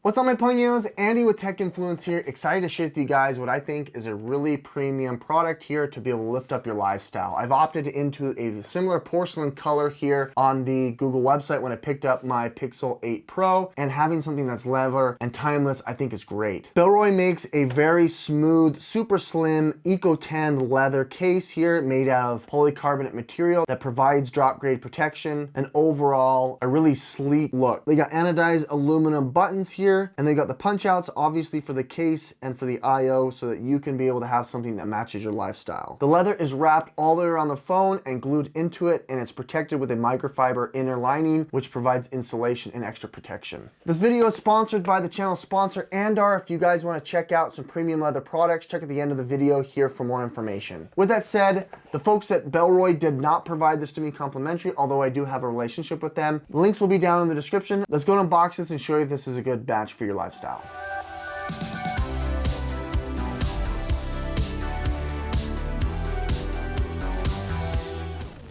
What's up, my ponios? Andy with Tech Influence here. Excited to share with you guys what I think is a really premium product here to be able to lift up your lifestyle. I've opted into a similar porcelain color here on the Google website when I picked up my Pixel 8 Pro, and having something that's leather and timeless I think is great. Bellroy makes a very smooth, super slim, eco-tanned leather case here made out of polycarbonate material that provides drop grade protection and overall a really sleek look. They got anodized aluminum buttons here, and they got the punch outs obviously for the case and for the IO so that you can be able to have something that matches your lifestyle. The leather is wrapped all the way around the phone and glued into it, and it's protected with a microfiber inner lining which provides insulation and extra protection. This video is sponsored by the channel sponsor Anker. If you guys want to check out some premium leather products, check at the end of the video here for more information. With that said, the folks at Bellroy did not provide this to me complimentary, although I do have a relationship with them. The links will be down in the description. Let's go and unbox this and show you if this is a good batch for your lifestyle.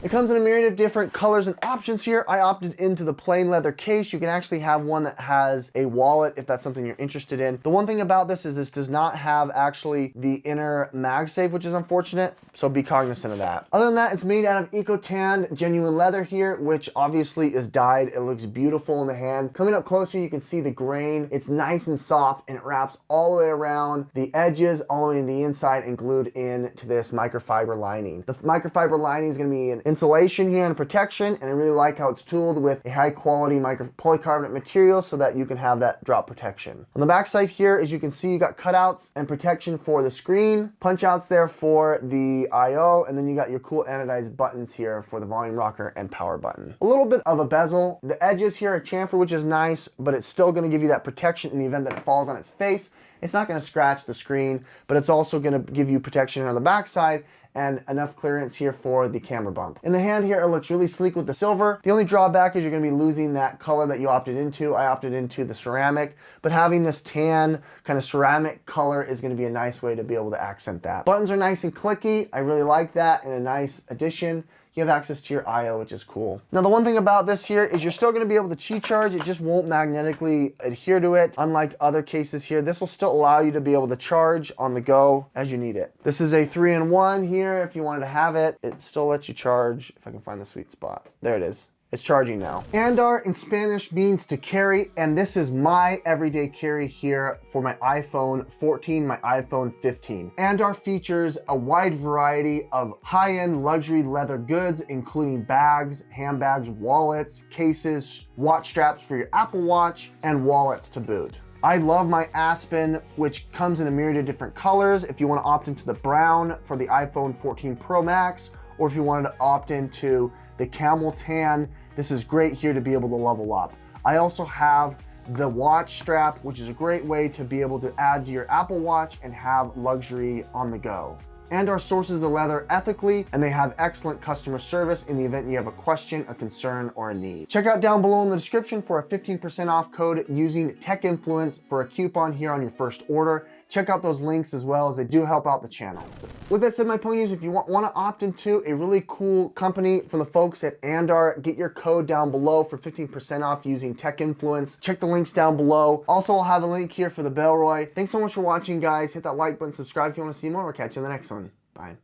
It comes in a myriad of different colors and options here. I opted into the plain leather case. You can actually have one that has a wallet if that's something you're interested in. The one thing about this is this does not have actually the inner Magsafe, which is unfortunate, so be cognizant of that. Other than that, it's made out of eco-tanned genuine leather here, which obviously is dyed. It looks beautiful in the hand. Coming up closer, you can see the grain. It's nice and soft, and it wraps all the way around the edges, all the way in the inside, and glued into this microfiber lining. The microfiber lining is going to be an insulation here and protection, and I really like how it's tooled with a high quality polycarbonate material so that you can have that drop protection. On the back side here, as you can see, you got cutouts and protection for the screen, punch outs there for the IO, and then you got your cool anodized buttons here for the volume rocker and power button. A little bit of a bezel. The edges here are chamfer, which is nice, but it's still going to give you that protection in the event that it falls on its face. It's not going to scratch the screen, but it's also going to give you protection on the back side and enough clearance here for the camera bump. In the hand here, it looks really sleek with the silver. The only drawback is you're gonna be losing that color that you opted into. I opted into the ceramic, but having this tan kind of ceramic color is gonna be a nice way to be able to accent that. Buttons are nice and clicky. I really like that, and a nice addition. You have access to your IO, which is cool. Now, the one thing about this here is you're still gonna be able to Qi charge. It just won't magnetically adhere to it. Unlike other cases here, this will still allow you to be able to charge on the go as you need it. This is a 3-in-1 here. If you wanted to have it, it still lets you charge. If I can find the sweet spot. There it is. It's charging now. Andar in Spanish means to carry, and this is my everyday carry here for my iPhone 14, my iPhone 15. Andar features a wide variety of high-end luxury leather goods, including bags, handbags, wallets, cases, watch straps for your Apple Watch, and wallets to boot. I love my Aspen, which comes in a myriad of different colors. If you want to opt into the brown for the iPhone 14 Pro Max, or if you wanted to opt into the camel tan, this is great here to be able to level up. I also have the watch strap, which is a great way to be able to add to your Apple Watch and have luxury on the go. Andar sources the leather ethically, and they have excellent customer service in the event you have a question, a concern, or a need. Check out down below in the description for a 15% off code using Tech Influence for a coupon here on your first order. Check out those links as well, as they do help out the channel. With that said, my ponies, if you want to opt into a really cool company from the folks at Andar, get your code down below for 15% off using Tech Influence. Check the links down below. Also, I'll have a link here for the Bellroy. Thanks so much for watching, guys. Hit that like button, subscribe if you want to see more. We'll catch you in the next one. Bye.